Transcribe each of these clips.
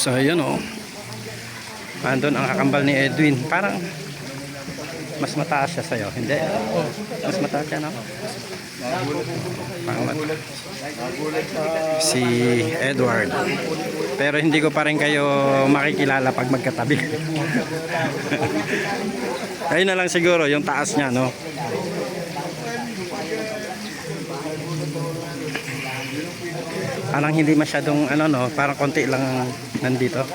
So yun o. Andun ang kakambal ni Edwin. Parang mas mataas siya sa'yo. Hindi. Mas mataas siya, no? Si Edward. Pero hindi ko pa rin kayo makikilala pag magkatabi. Ayun na lang siguro yung taas niya, no? Parang hindi masyadong ano, no, parang konti lang nandito.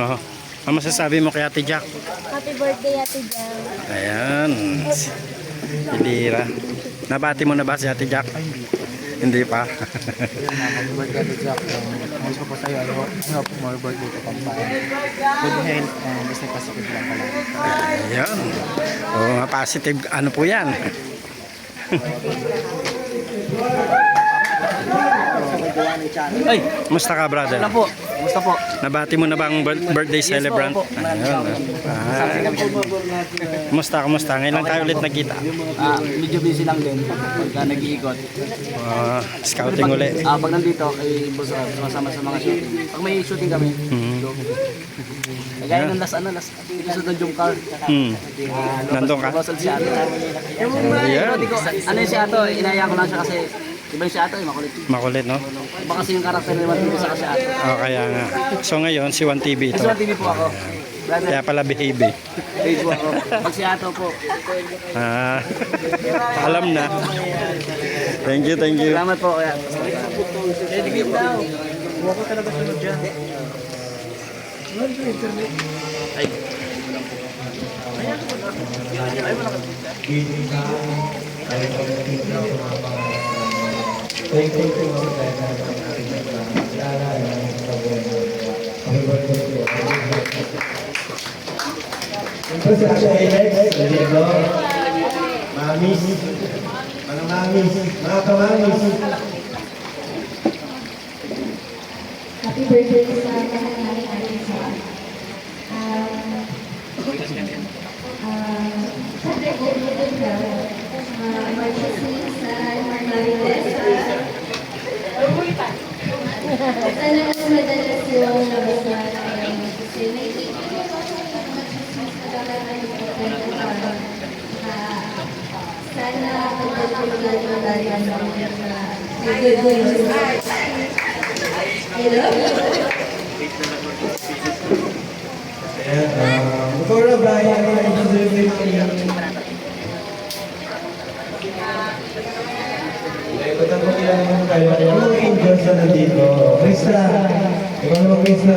Oh, ano masasabi mo kay Ate Jack? Happy birthday, Ate Jack. Ayan. Hilira. Nabati mo na ba si Ate Jack? Hindi pa. Happy birthday to Jack. Gusto po sa'yo, happy more birthday to Pampaya. Good health and basta positive lang pala. Ayan. O, positive ano po yan. Ay, musta ka, brother? Wala po. Gusto po. Nabati mo na ba ang birthday celebrant? Ayun. Kumusta? Ngayon lang tayo ulit nagkita. Medyo busy lang din pagka nag-iikot. Scouting uli. Pag nandito kay Boss Rob, sumasama sa mga shooting. Pag may shooting kami, kagaya ng last episode ng Jump Car. Nandun ka? Boss si Ato. Ayan. Ano yung si Ato, inaya ko lang siya kasi iba yung si Ato, makulit. Makulit, no? Iba kasi yung karakter ni Juan TV sa kasi Ato. Kaya nga. So ngayon, si 1TV ito. Kasi Juan TV po ako. Brother, Kaya pala behave. page po ako. Pag si Ato po. Alam na. Thank you. Salamat po. Kaya. Ready game daw. Huwag ko talaga sunod dyan. Ay. Ay, wala ka. Ito si Ate Alex, Lelilo, Mamis, mga Mamis, mga kamamis. Happy birthday sa lahat namin, Ate Jack. Siyempre, good ka. Emergency sa Marites. Sana mas madalas yung labas natin. Kasi naisip ko yung sana pagdating yung dalihan namin na hello? Before na Brian, ikutan ko nila naman kayo. Yung mga angels na nandito. Krista. Ikaw naman Krista.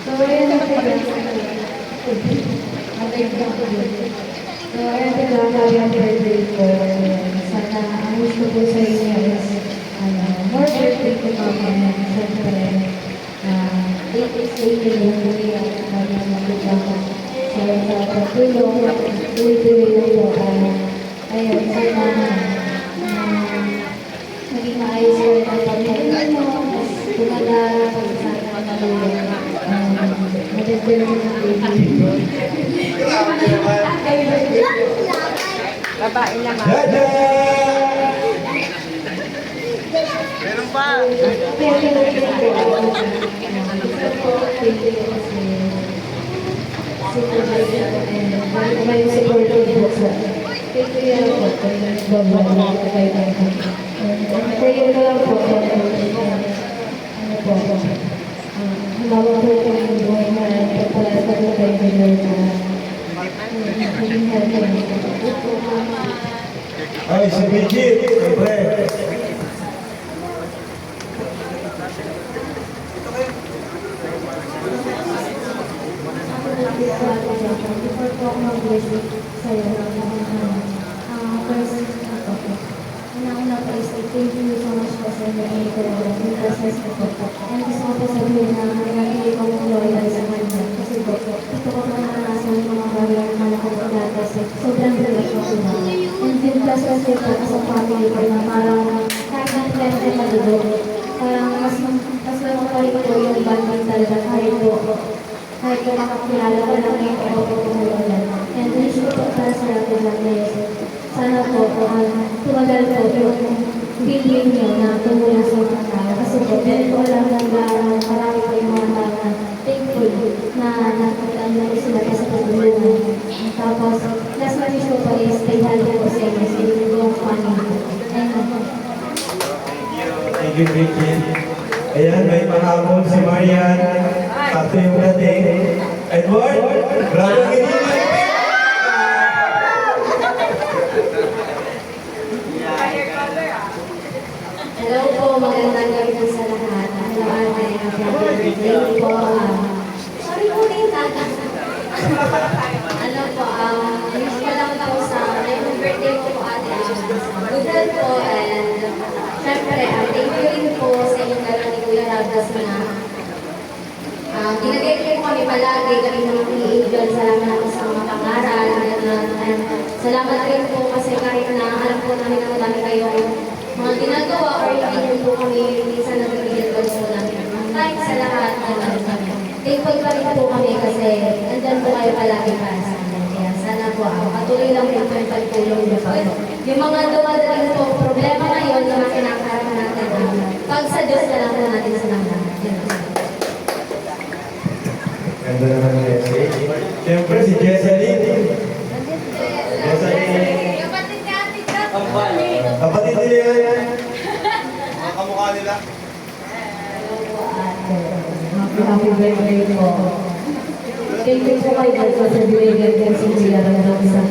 So, ayan ang birthday ko. Sana ang gusto ko sa inyo is more birthday ko naman. Siyempre, 8 day yung buhay at kanyang magagawa. So, sa pagtulong, tuloy-tuloy na po. Ayun, sana maging maayos ko ang pagkakas mo. Kumala, sana matulong. Babae naman. Meron pa! May supportive po sa kaya po prayer lang po ano po hawa po yung buhay na pagpapatay ko na maging healthy. Ay, si Bridget. Siyempre. Before po ako mag-visit sa'yo first una po is thank you so much po sa mga yung process ko po. And gusto ko po sabihin na hindi ko po loyal sa kanya. Kasi po, ito ko po naranasan yung mga bagay na nakapagod kasi sobrang bigat po sila. And then plus kasi po sa family ko na parang kahit na plente malulog. Parang mas mapapalik po yung banding talaga kahit po. Kahit ko makakilala ko lang yung ako po kumulan. And wish ko po para sa atin natin. Sana po, tumagal po yung bilhin niyo na tumulong sa mga tao. Kasi po, dahil po lang marami po yung mga tao na thankful na nakakataan na sila sa pagtulungan. Tapos, last message ko po is, stay healthy po sa inyo. Stay buong family. Thank you, Vicky. Ayan, may pahabol si Marian. Sakto yung dating. Edward, bravo hindi. Hello po, magandang gabi po sa lahat. Hello, ate. Happy birthday po. Sorry po, Tita. Ano po, wish ko lang po sa happy birthday po ate. Good health po and syempre, thank you rin po sa inyong gano'n ni Kuya Ragas na ginagay ko kami palagi kami ng Angel. Salamat po sa mga pangaral. And salamat rin po kasi kahit na alam po namin na madami kayong mga ginagawa or hindi po kami minsan nagbibigyan ko po namin. Kahit sa lahat na kami. Thankful pa rin po kami kasi andyan po kayo palagi para sa amin. Kaya sana po patuloy lang po yung pagtulong niyo po. Yung mga dumadaling po problema ngayon na mga kinakaroon natin, pag sa Diyos na lang po natin silang lahat. Ganda naman ng message. Siyempre si Jesseline. Jesseline. Kapatid nila yan. Mga kamukha nila. Happy birthday po. Thank you po kayo po sa binigyan ko sa Kuya Ragas sa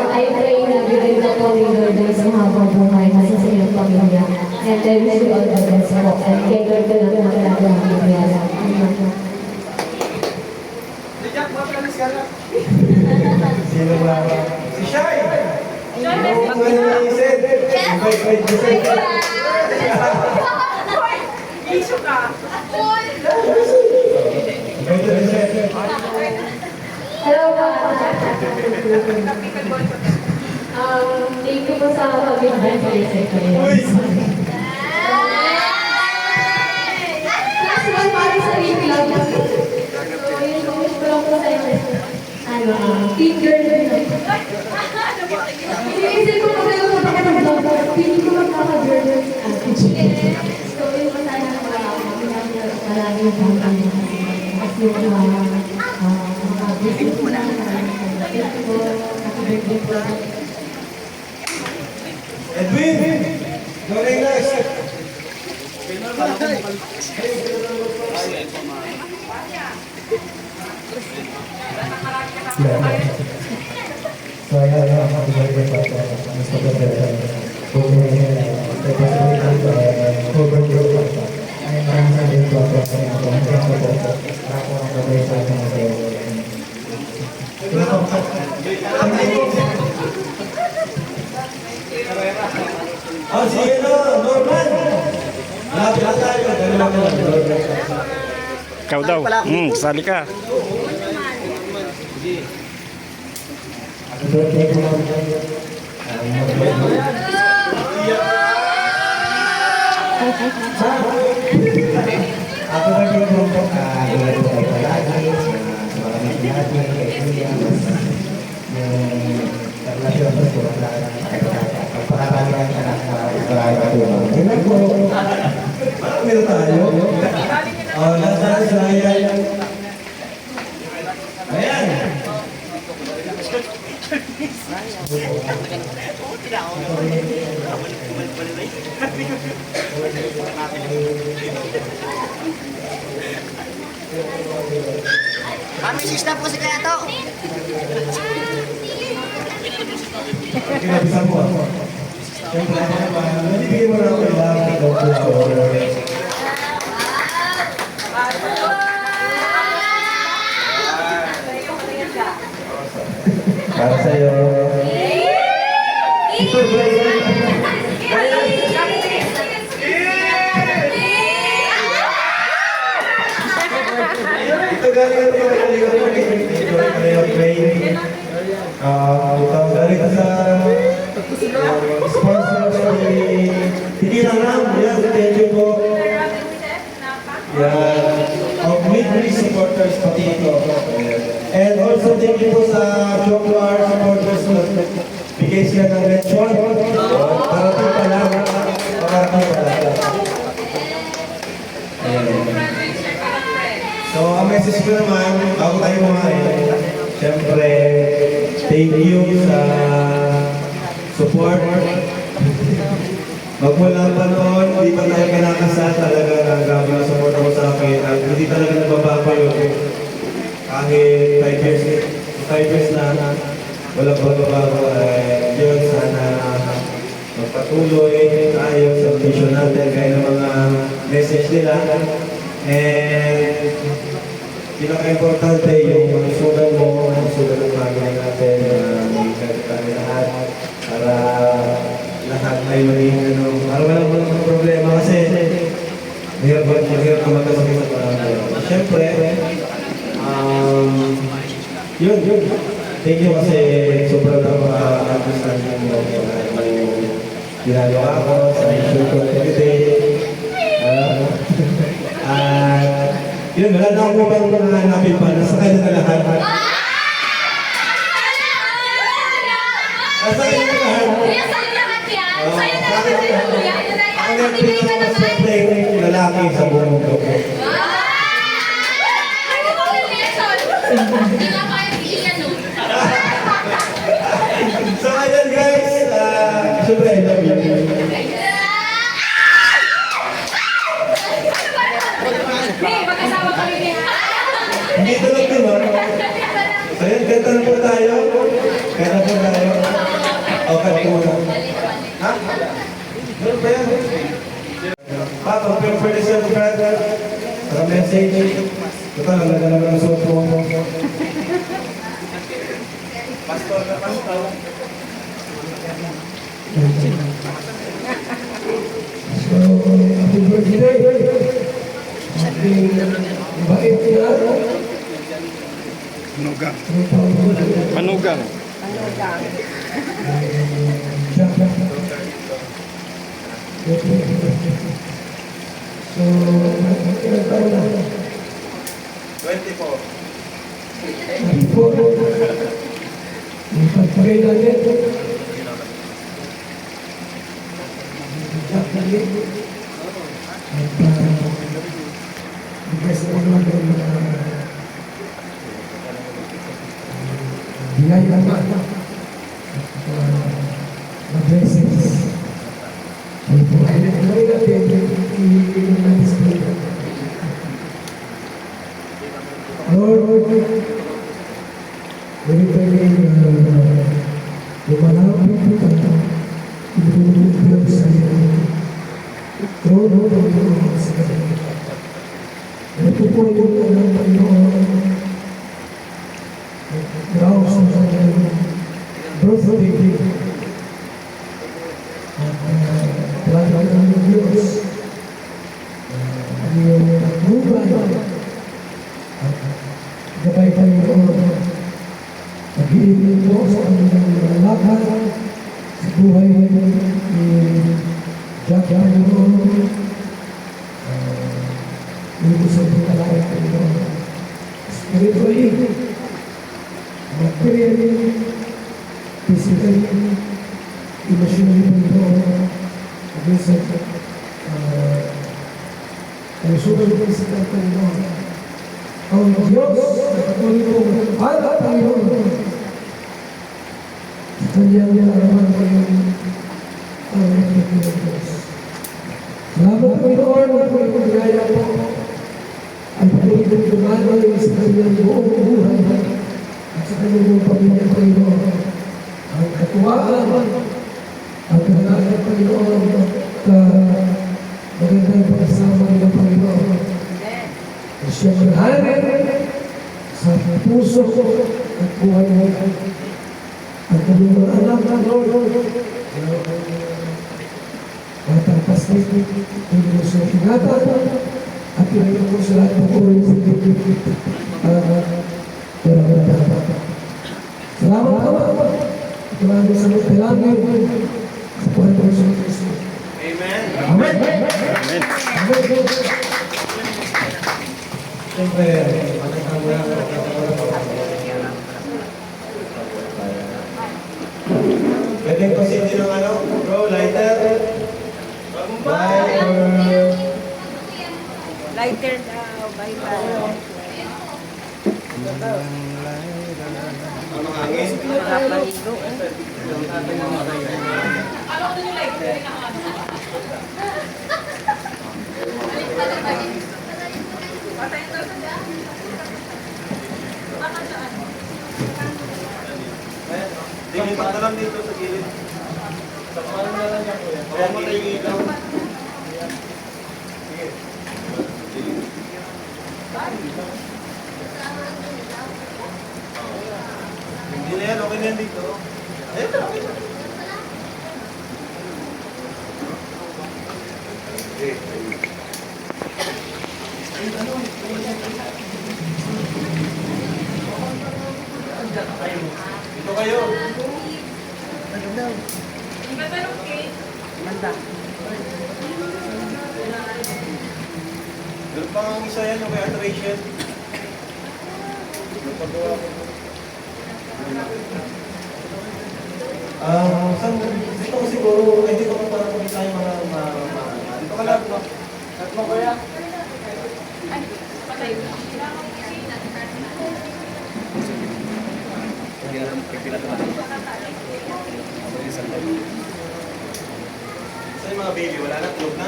I pray na bigyan na po ni Lord sa habang buhay kasi sa iyong pamilya. And I wish you all the best po. And kay Lord ko lang magkakaroon ng pamilya. Sino ba? Si Shai! Yung ano ni Sed. Invite si Sed. Issue ka. Invite si Sed. Hello po. Thank you po sa pag-invite kayo sa ito. Uy! Last one para sa sarili lang. So, yung wish ko lang po sa inyo. Team girl. Iniisip ko pa kayo magkakapag-vlog. Pili ko magkakag-girl. So, yun po sana na palagi yung pangkali. Kasi yung business ko na. Thank you po. Happy birthday po. Edwin! Going next! So, ayan, happy birthday po. Mas maganda. Oh, sige no, Norman! Malapit na tayo. Ikaw daw. Sali ka. Birthday ko lang. Ako birthday ko po. Tulad ko kayo palagi. Sa mga natin kay Kuya. Yung relasyon ko po. Pagpakarami ka na marami po. Tingnan po. Marami na tayo. Nasa Israel. Ayan. Kami sista po si Kaya to. Kinabisan mo ako. Siyempre, nalibigyan mo na ako kailangan ng flower. Para sa'yo. Ito galing ito galing sa sponsors ni Tiki Ranam. Yes, thank you po. Yeah, of weekly supporters pati ito. And thank you po sa Choklar supporters na bigay sila ng lechon. Parating pa lang. Parating pa lang. Ayan. So, ang message ko naman, bago tayo kumain, syempre, thank you sa support. Magmula pa noon, hindi pa tayo kinakasal talaga ng grabe na support ako sa akin. At hindi talaga nagbabago yun. Kahit 5 years na, walang pagbabago. Yun, sana magpatuloy tayo sa vision natin kaya ng mga message nila. And pinaka-importante yung sugal mo, sugal ng family natin, mag-ikat kami lahat para lahat ay maging para walang problema kasi mahirap na magkasakit sa parang. Siyempre, yun. Thank you kasi sobrang understanding mo ginagawa ko sa issue ko today. Yun, wala na ako bang hanapin pa. Nasa kanya na lahat. Nasa kanya na lahat. Ang pinaka-swerte lalaki sa buong mundo. So ayan guys, syempre I love you. Hindi tulog din mo. So ayan, kanta na po tayo. Okay, kanta mo. Ha? Ano ba yan? Papa, pwede sa brother. Sa message. Ito lang, nagalaman ng sopo mo. Pastor na pastor. So, happy birthday. Happy bait na. Panugang. Panugang. So, ilang taon na? 24. Ipagpagay natin. Bigas na naman bigay naman na blessings. Ay po, ay natin iinom natin sa Pilihan. Lord, everything lumalapit kita, ibutulog sa iyo. Lord, ibutulog sa iyo. Ito po yung ng Panginoon. Draw sa kanyang birthday. At talagang ng Diyos. Ang iyong nagmubay. At gabay Panginoon. Pag-iibig mo sa kanyang lakad sa buhay ni Jack Panginoon. Hindi sa pagkalaya Panginoon. Spiritually, materially, physically, emotionally Panginoon. Minsan, ang sugal ko sa Panginoon. Ang Diyos na patuloy kong para Panginoon. Sa kanyang naraman ko yung ang Diyos. Salamat Panginoon at kung ginaya po ay patuloy kong dumanoy sa kanyang buong buhay at sa kanyang buong pamilya Panginoon. Ang katuwaan, ang kanalang Panginoon at magandang pagkasama ng Panginoon. At siya manhanin sa puso at buhay mo. Ang kanyang mga anak na Lord, matapas na hindi mo siya ingatan at pinagin mo sa lahat ng oras sa dito para dapat. Salamat ka ba? Maraming sa mga pilangin sa Panginoon sa Kristo. Amen. Amen. Amen. Amen. Siyempre, magkakawala ko. Pwede pasinti ng ano, bro, lighter. Bye, or... Lighter daw, bye-bye. Ang hangin. Nakapaligo. Tingin pa na lang dito sa gilid. Sa kanan na lang yan, kuya. Kaya mo tayo yung ilaw. Sige. Hindi na yan, okay na yan dito. Ayun na, okay na. Dito kayo. Doon pa ang isa yan, yung may alteration. Pagawa ko. Dito ko siguro, hindi ko parang kumita yung mga dito ka lang, no? Tatlo kaya? Saan yung mga baby? Wala na? Tulog na?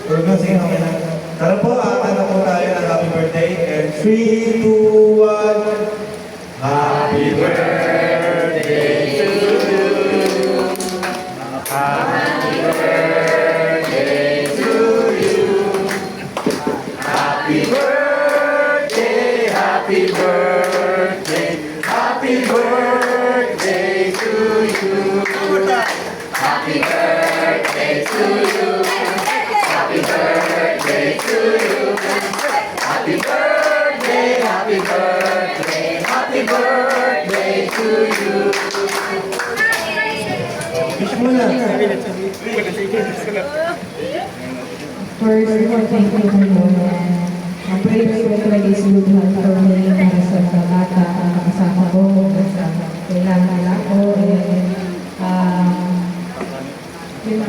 Tulog na, sige, okay na. Tara po, ano po tayo ng happy birthday. And 3, 2, 1. Happy birthday to you. Happy birthday to you. Happy birthday, happy birthday, happy birthday to you. Happy birthday to you. Happy birthday to you. Happy birthday, happy birthday, happy birthday to you. Wish mo na. First, we want to thank you for Lord. Ang prayer ko is good health for me para sa bata, kasama ko, sa kailangan ko,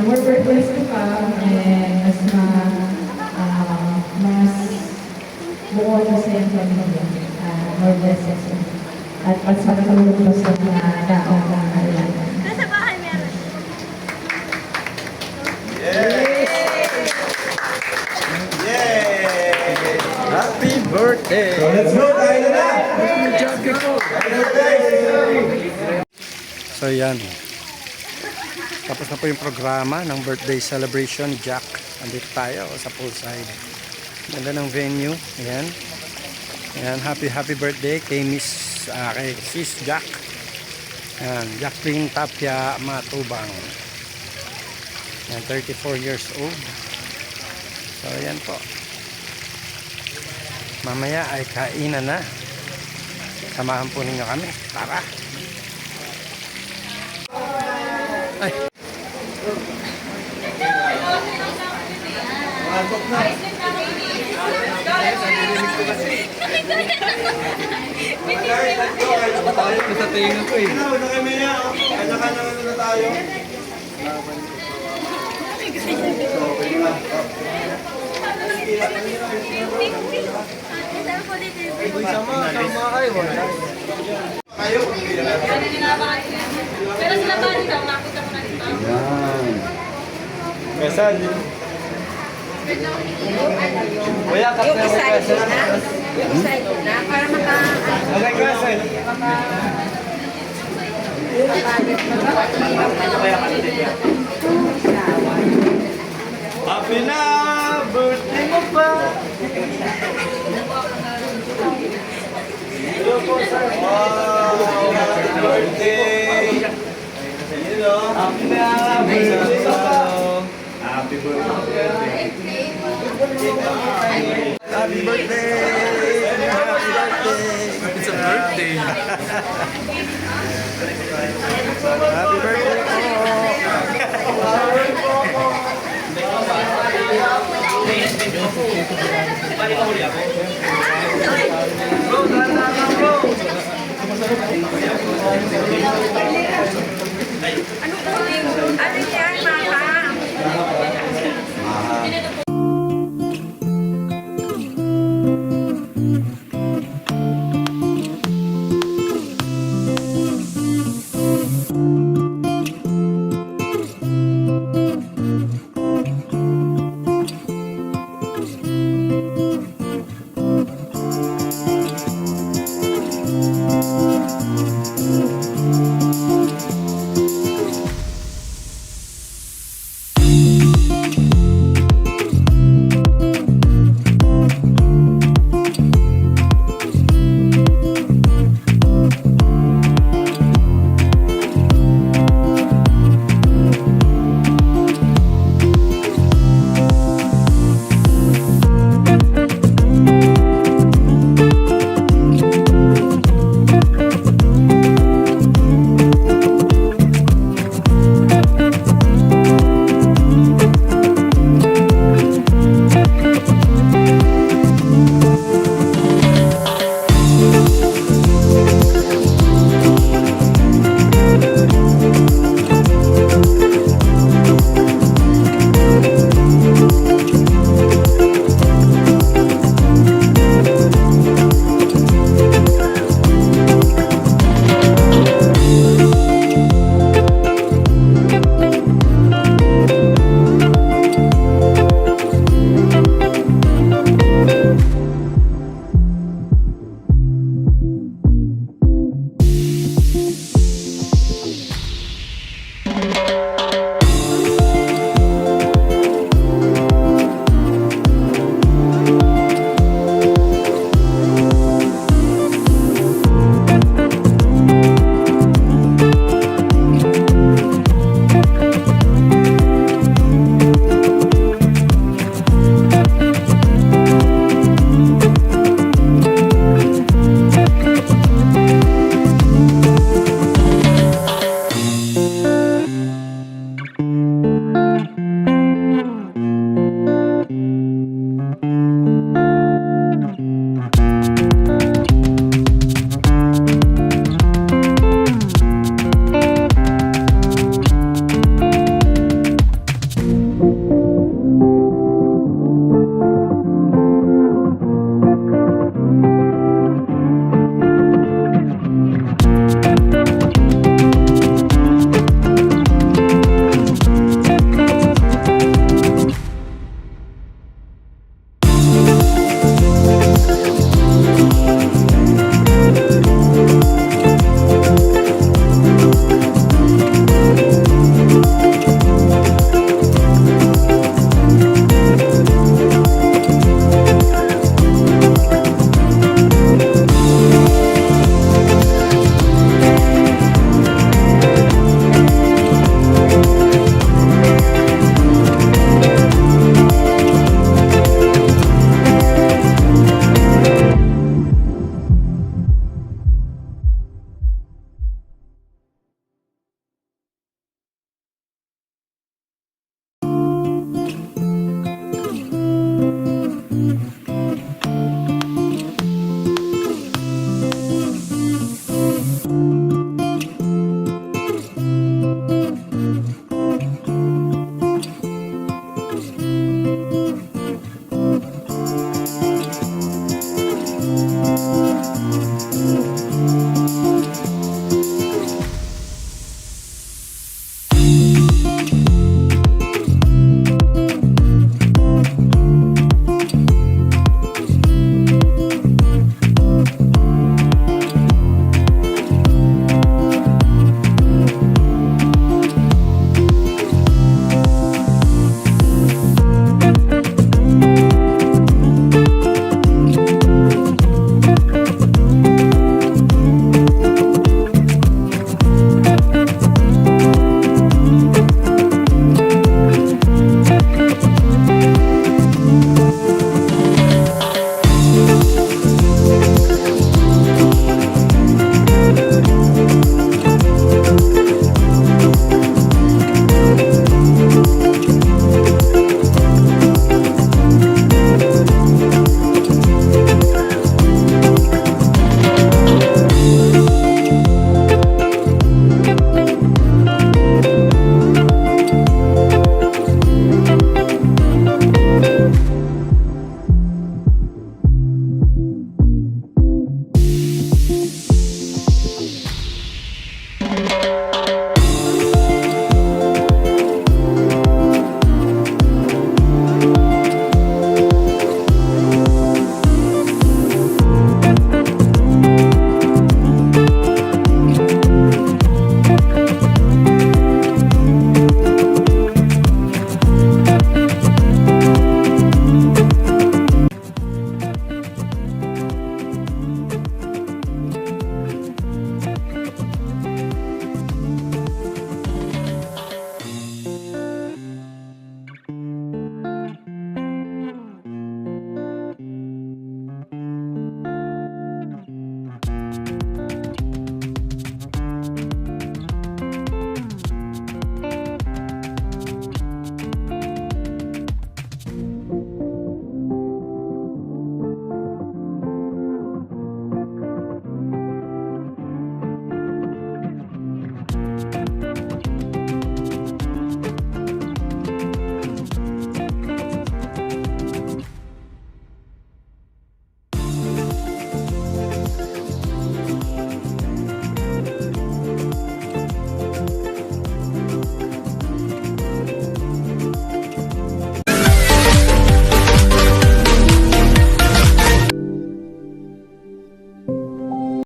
more birthdays ko pa, and mas buo na sa iyong pamilya. More blessings. At pagsakalulog pa sa mga dapat na kailangan. Nasa bahay meron. Yay! Happy birthday! So let's go! Tayo na na! So yan. Tapos na po yung programa ng birthday celebration ni Jack. Andito tayo sa poolside. Ganda ng venue. Ayan. Ayan. Happy birthday kay kay Sis Jack. Ayan. Jacqueline Tapia Matubang. Ayan. 34 years old. So ayan po. Mamaya ay kainan na. Samahan po ninyo kami. Tara! Ay! Sa tingin ko eh. Huwag na kami niya. Kanya-kanya na tayo. Sama kayo. Kayo. Pero sila ba dito? Makita mo na dito. Yan. Kasan? Kuya, kat na ako kasan. Yung side na, para maka... Okay, kasan. Happy na birthday mo pa. Wow, happy birthday. You know, happy na birthday mo pa. Happy birthday. Happy birthday. Happy birthday. It's a birthday. Happy birthday po. Bro,